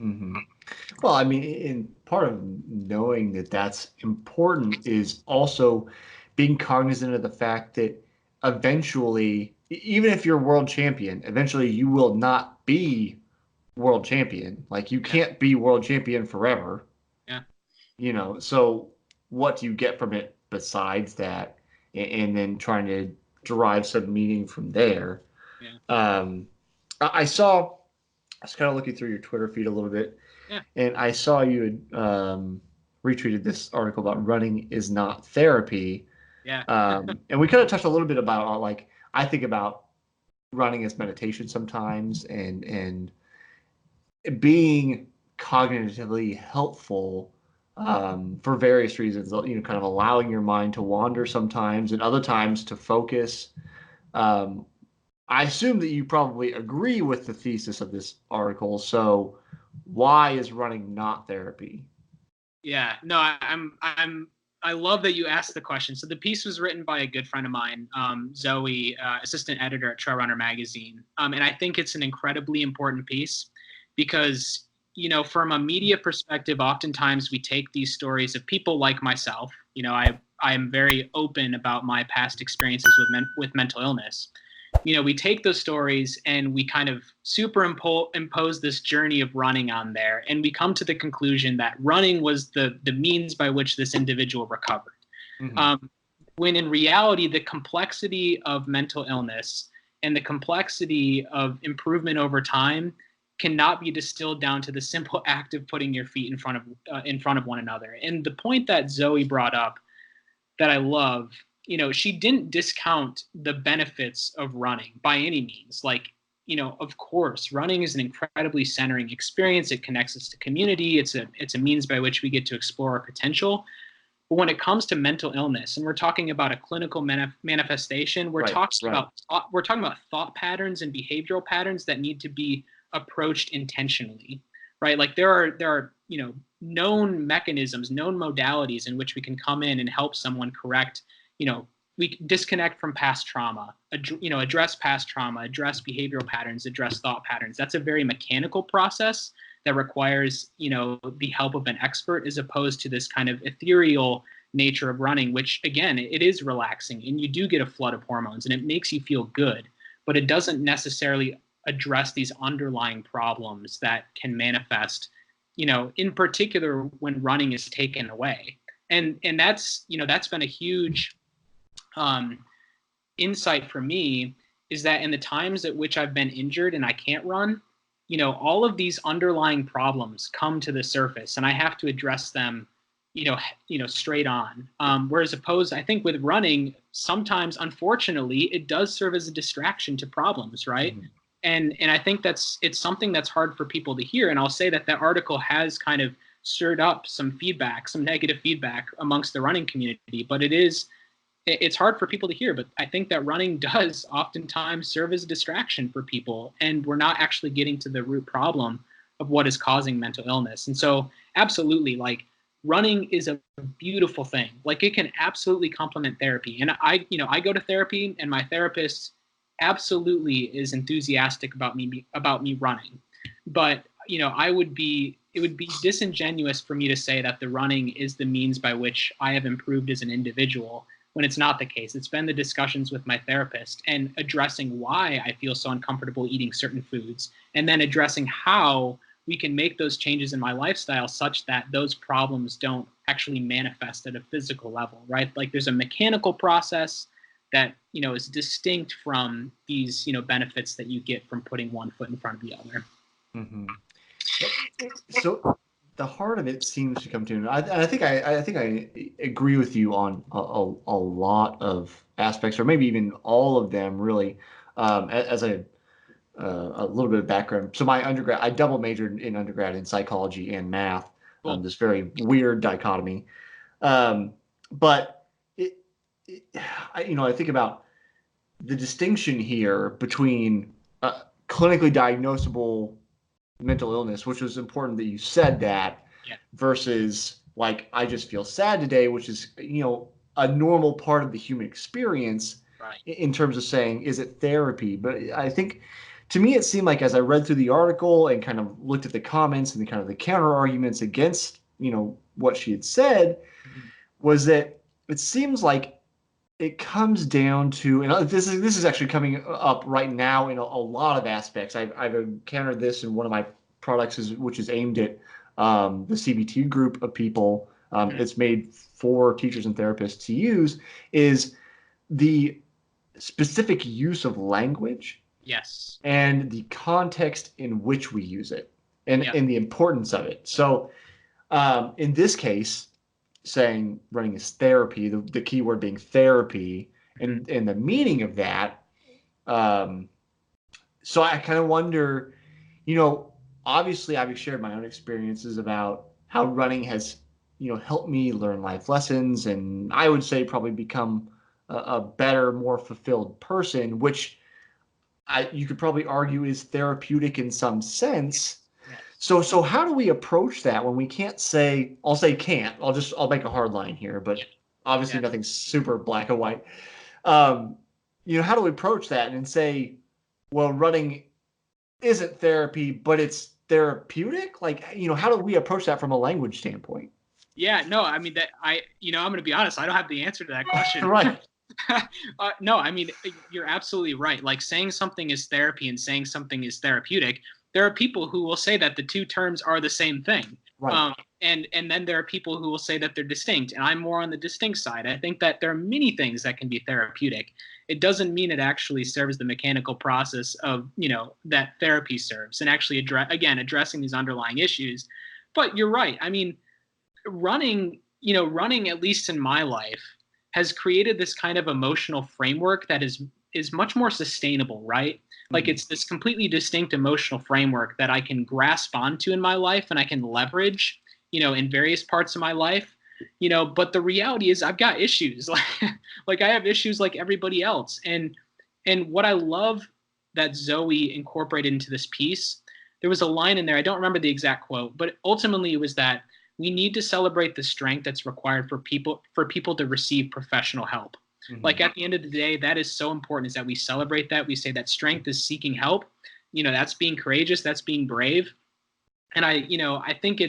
Hmm. Well, I mean, in part of knowing that that's important is also being cognizant of the fact that eventually, even if you're world champion, eventually you will not be world champion. Like you Yeah, can't be world champion forever, yeah, So what do you get from it besides that? And then trying to derive some meaning from there. yeah, Um, I saw, I was kind of looking through your Twitter feed a little bit, yeah, and I saw you had retweeted this article about running is not therapy. yeah. And we kind of touched a little bit about like I think about running as meditation sometimes, and being cognitively helpful for various reasons. Kind of allowing your mind to wander sometimes, and other times to focus. Um, I assume that you probably agree with the thesis of this article. So, why is running not therapy? Yeah, no, I love that you asked the question. So the piece was written by a good friend of mine, Zoe, assistant editor at Trail Runner magazine, and I think it's an incredibly important piece because from a media perspective, oftentimes we take these stories of people like myself. I am very open about my past experiences with mental illness. We take those stories and we kind of superimpose this journey of running on there, and we come to the conclusion that running was the means by which this individual recovered. Hmm. Um, when in reality, the complexity of mental illness and the complexity of improvement over time cannot be distilled down to the simple act of putting your feet in front of one another. And the point that Zoe brought up that I love, she didn't discount the benefits of running by any means. Like, of course, running is an incredibly centering experience. It connects us to community. It's a means by which we get to explore our potential. But when it comes to mental illness, and we're talking about a clinical manifestation, Right, right. we're talking about thought patterns and behavioral patterns that need to be approached intentionally, right? Like there are known mechanisms, known modalities in which we can come in and help someone correct, we disconnect from past trauma, address past trauma, address behavioral patterns, address thought patterns. That's a very mechanical process that requires the help of an expert, as opposed to this kind of ethereal nature of running, which again, it is relaxing and you do get a flood of hormones and it makes you feel good, but it doesn't necessarily address these underlying problems that can manifest, in particular when running is taken away. And that's been a huge um, insight for me, is that in the times at which I've been injured and I can't run, all of these underlying problems come to the surface, and I have to address them, straight on. Whereas opposed, I think with running, sometimes, unfortunately, it does serve as a distraction to problems, right? Mhm. And I think it's something that's hard for people to hear. And I'll say that article has kind of stirred up some feedback, some negative feedback amongst the running community, but it's hard for people to hear, but I think that running does oftentimes serve as a distraction for people, and we're not actually getting to the root problem of what is causing mental illness. And so, absolutely, like running is a beautiful thing. Like it can absolutely complement therapy. And I go to therapy, and my therapist absolutely is enthusiastic about me running. But it would be disingenuous for me to say that the running is the means by which I have improved as an individual, when it's not the case. It's been the discussions with my therapist and addressing why I feel so uncomfortable eating certain foods, and then addressing how we can make those changes in my lifestyle such that those problems don't actually manifest at a physical level, right? Like there's a mechanical process that is distinct from these benefits that you get from putting one foot in front of the other. Hmm. So the heart of it seems to come to, I think I think I agree with you on a lot of aspects, or maybe even all of them, really. As a little bit of background, so my undergrad, I double majored in undergrad in psychology and math. Cool. This very weird dichotomy, um, but it, it I think about the distinction here between clinically diagnosable mental illness, which was important that you said that, Yeah. versus like I just feel sad today, which is a normal part of the human experience Right. in terms of saying is it therapy. But I think to me, it seemed like as I read through the article and kind of looked at the comments and the kind of the counter arguments against, what she had said, Mhm. was that it seems like it comes down to, and this is actually coming up right now in a lot of aspects. I've encountered this in one of my products, which is aimed at the CBT group of people. Mhm. It's made for teachers and therapists to use, is the specific use of language Yes. and the context in which we use it, and, Yeah. and the importance of it. So in this case, saying running is therapy, the key word being therapy, Mhm. and the meaning of that. Um, so I kind of wonder, you know, obviously I've shared my own experiences about how running has, helped me learn life lessons, and I would say probably become a better, more fulfilled person, which you could probably argue is therapeutic in some sense. Yes. So how do we approach that when we can't say, I'll say can't, I'll make a hard line here, Yeah. but obviously Yeah. nothing's super black and white. Um, how do we approach that and say, well, running isn't therapy, but it's therapeutic? Like, how do we approach that from a language standpoint? Yeah. No, I mean I'm going to be honest. I don't have the answer to that question. Right. No, I mean, you're absolutely right. Like saying something is therapy and saying something is therapeutic. There are people who will say that the two terms are the same thing. Right. And then there are people who will say that they're distinct. And I'm more on the distinct side. I think that there are many things that can be therapeutic. It doesn't mean it actually serves the mechanical process of, that therapy serves, and actually addressing these underlying issues. But you're right. I mean, running, at least in my life, has created this kind of emotional framework that is much more sustainable, right? Like it's this completely distinct emotional framework that I can grasp onto in my life and I can leverage, in various parts of my life. But the reality is I've got issues. Like I have issues like everybody else. And what I love that Zoe incorporated into this piece, there was a line in there, I don't remember the exact quote, but ultimately it was that we need to celebrate the strength that's required for people to receive professional help. Mm-hmm. Like at the end of the day, that is so important, is that we celebrate that. We say that strength is seeking help. That's being courageous, that's being brave. And I think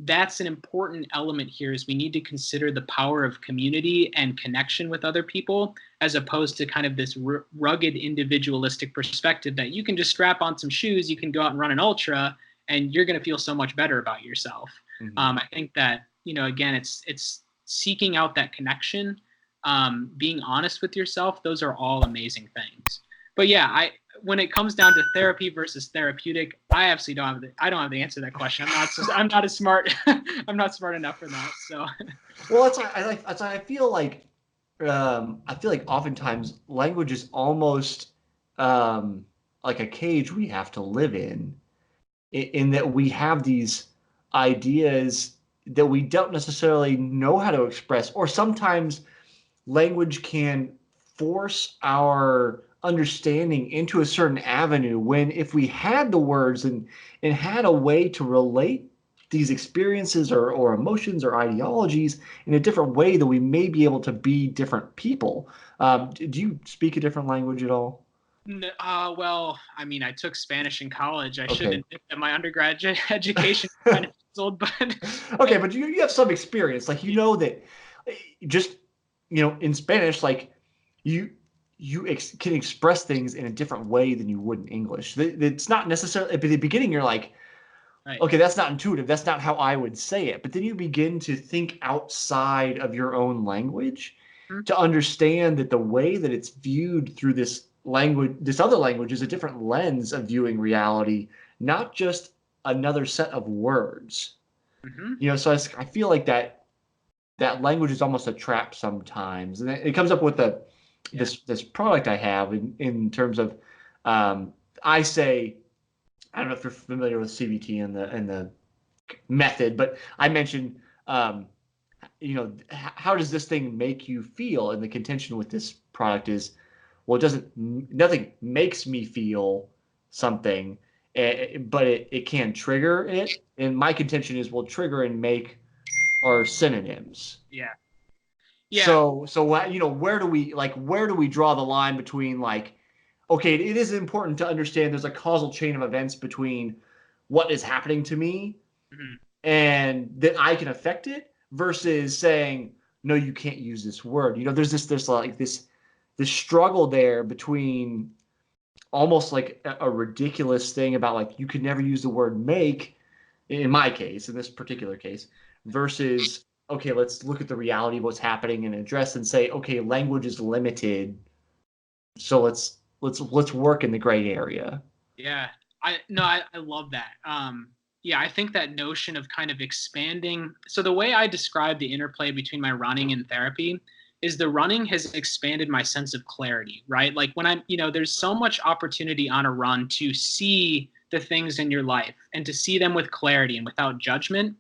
that's an important element here, is we need to consider the power of community and connection with other people, as opposed to kind of this rugged individualistic perspective that you can just strap on some shoes, you can go out and run an ultra, and you're going to feel so much better about yourself. Mm-hmm. I think that, again, it's seeking out that connection, being honest with yourself. Those are all amazing things. But yeah, when it comes down to therapy versus therapeutic, I absolutely I don't have the answer to that question. I'm not as smart. I'm not smart enough for that. So. Well, I feel like oftentimes language is almost like a cage we have to live in that we have these ideas that we don't necessarily know how to express, or sometimes language can force our understanding into a certain avenue when if we had the words and had a way to relate these experiences or emotions or ideologies in a different way, that we may be able to be different people. Do you speak a different language at all? Well, I mean, I took Spanish in college. I should Okay. admit that my undergraduate education kind of fizzled, but Okay, but you have some experience. Like, that just, in Spanish, like you can express things in a different way than you would in English. It's not necessarily at the beginning. You're like, right. okay, that's not intuitive. That's not how I would say it. But then you begin to think outside of your own language Mm-hmm. to understand that the way that it's viewed through this other language, is a different lens of viewing reality, not just another set of words. Mm-hmm. So I feel like that language is almost a trap sometimes, and it comes up with this product I have in terms of, I say, I don't know if you're familiar with CBT and the method, but I mentioned, how does this thing make you feel? And the contention with this product is, well, nothing makes me feel something, but it can trigger it. And my contention is, well, trigger and make are synonyms. Yeah. So where do we draw the line between, like, okay, it is important to understand there's a causal chain of events between what is happening to me Mm-hmm. and that I can affect it versus saying, no, you can't use this word. There's this struggle there between almost like a ridiculous thing about like you could never use the word make in my case, in this particular case, versus okay, let's look at the reality of what's happening and address and say, okay, language is limited, so let's work in the gray area. Yeah, I love that. Yeah, I think that notion of kind of expanding. So the way I describe the interplay between my running and therapy is the running has expanded my sense of clarity, right? Like when there's so much opportunity on a run to see the things in your life and to see them with clarity and without judgment.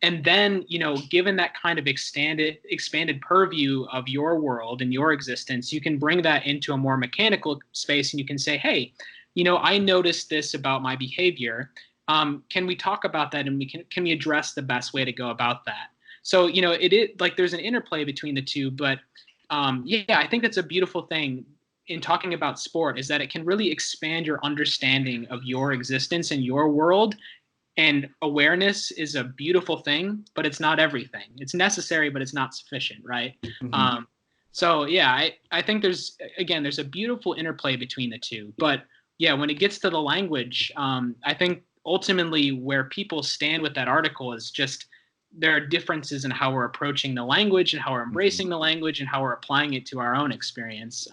And then, given that kind of expanded purview of your world and your existence, you can bring that into a more mechanical space and you can say, hey, I noticed this about my behavior. Can we talk about that and can we address the best way to go about that? So, it is like there's an interplay between the two, but yeah, I think that's a beautiful thing in talking about sport is that it can really expand your understanding of your existence and your world. And awareness is a beautiful thing, but it's not everything. It's necessary, but it's not sufficient, right? Mm-hmm. So yeah, I think there's a beautiful interplay between the two. But yeah, when it gets to the language, I think ultimately where people stand with that article is just there are differences in how we're approaching the language and how we're embracing the language and how we're applying it to our own experience.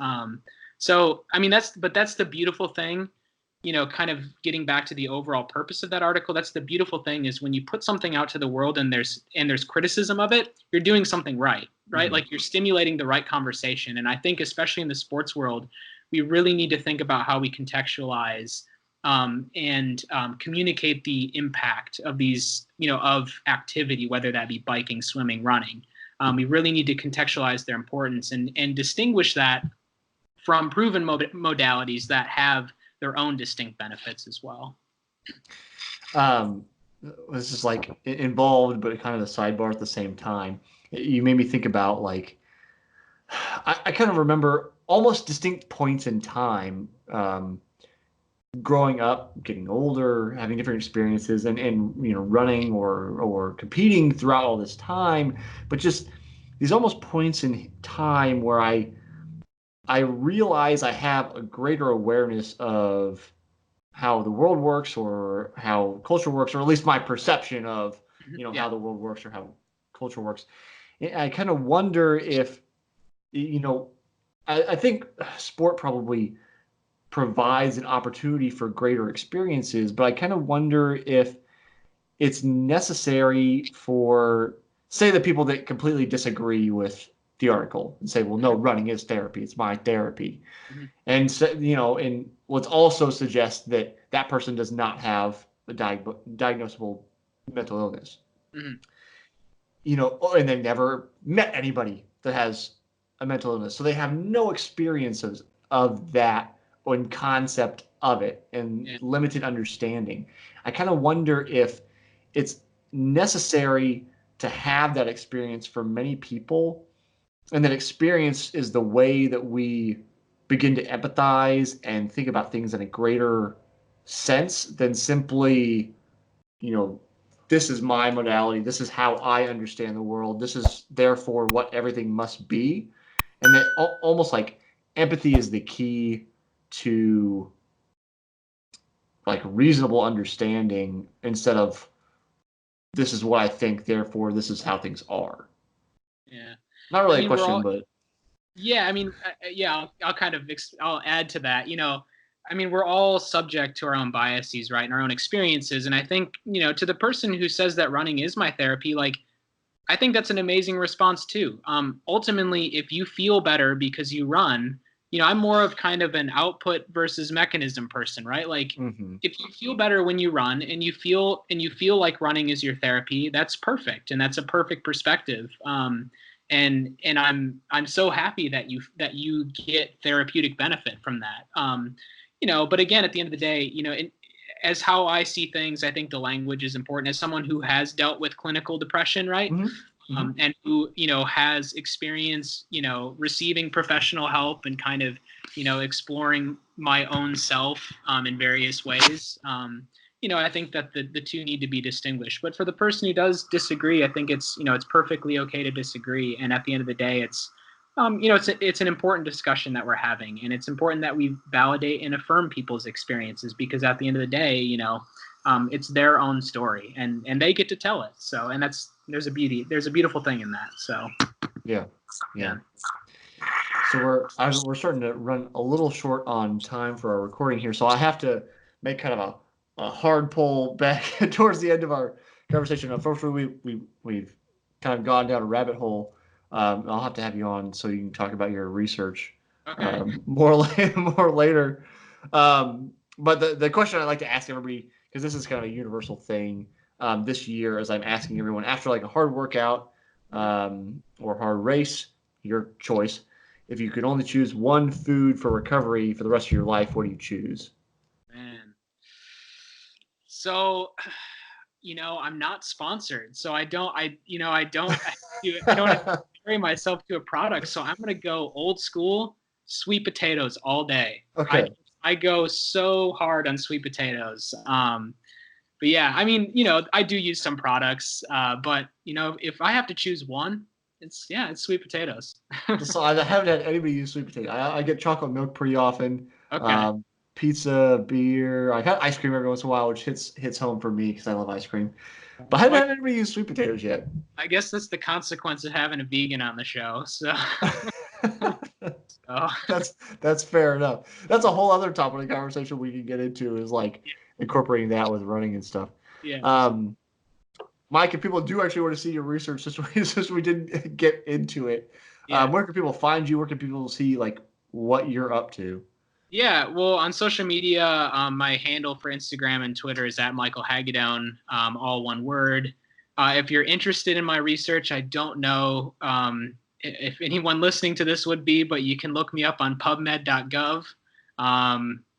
So I mean that's the beautiful thing, kind of getting back to the overall purpose of that article. That's the beautiful thing is when you put something out to the world and there's criticism of it, you're doing something right? Mm-hmm. Like you're stimulating the right conversation. And I think especially in the sports world, we really need to think about how we contextualize and communicate the impact of these, of activity, whether that be biking, swimming, running. We really need to contextualize their importance and distinguish that from proven modalities that have their own distinct benefits as well. This is like involved, but kind of a sidebar at the same time. You made me think about like I kind of remember almost distinct points in time, growing up, getting older, having different experiences, and running or competing throughout all this time, but just these almost points in time where I realize I have a greater awareness of how the world works or how culture works, or at least my perception of Yeah. how the world works or how culture works. And I kind of wonder if I think sport probably provides an opportunity for greater experiences, but I kind of wonder if it's necessary for, say, the people that completely disagree with the article and say, well, no, running is therapy. It's my therapy. Mm-hmm. And so, and let's also suggest that that person does not have a diagnosable mental illness. Mm-hmm. And they've never met anybody that has a mental illness, so they have no experiences of that or in concept of it and Yeah. limited understanding. I kind of wonder if it's necessary to have that experience for many people, and that experience is the way that we begin to empathize and think about things in a greater sense than simply, you know, this is my modality, this is how I understand the world, this is therefore what everything must be. And that almost like empathy is the key to like reasonable understanding instead of this is what I think, therefore this is how things are. Yeah. Not I really a mean, we're question, all, but yeah, I mean, yeah, I'll kind of, I'll add to that, I mean, we're all subject to our own biases, right? And our own experiences. And I think, to the person who says that running is my therapy, like, I think that's an amazing response too. Ultimately, if you feel better because you run, I'm more of kind of an output versus mechanism person, right? Like if you feel better when you run and you feel like running is your therapy, that's perfect. And that's a perfect perspective. And I'm so happy that you get therapeutic benefit from that. But again, at the end of the day, as how I see things, I think the language is important. As someone who has dealt with clinical depression, right, and who has experience, receiving professional help and kind of exploring my own self in various ways. I think that the two need to be distinguished. But for the person who does disagree, I think it's perfectly okay to disagree. And at the end of the day, it's it's an important discussion that we're having, and it's important that we validate and affirm people's experiences, because at the end of the day, it's their own story, and they get to tell it. So, and there's a beautiful thing in that. So, yeah. So we're starting to run a little short on time for our recording here. So I have to make kind of a hard pull back towards the end of our conversation. Unfortunately, we've kind of gone down a rabbit hole. I'll have to have you on so you can talk about your research more later. But the question I'd like to ask everybody, because this is kind of a universal thing this year, as I'm asking everyone after like a hard workout or hard race, your choice. If you could only choose one food for recovery for the rest of your life, what do you choose? Man. So, I'm not sponsored, so I don't carry myself to a product. So I'm gonna go old school sweet potatoes all day. Okay. I go so hard on sweet potatoes. But yeah, I mean, I do use some products, but if I have to choose one, it's sweet potatoes. So I haven't had anybody use sweet potato. I get chocolate milk pretty often. Okay. Pizza, beer. I've had ice cream every once in a while, which hits home for me because I love ice cream. But I haven't had anybody use sweet potatoes yet. I guess that's the consequence of having a vegan on the show. So. That's fair enough. That's a whole other topic of conversation we can get into, is like incorporating that with running and stuff. Yeah. Mike, if people do actually want to see your research, since we didn't get into it, where can people find you? Where can people see like what you're up to? Yeah, well, on social media, my handle for Instagram and Twitter is @MichaelHaggadone, all one word. If you're interested in my research, I don't know if anyone listening to this would be, but you can look me up on PubMed.gov.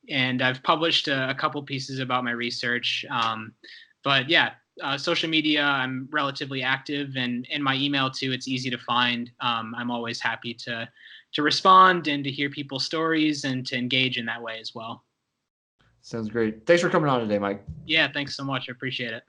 And I've published a couple pieces about my research. But yeah, social media, I'm relatively active, and in my email too, it's easy to find. I'm always happy to respond and to hear people's stories and to engage in that way as well. Sounds great. Thanks for coming on today, Mike. Yeah, thanks so much. I appreciate it.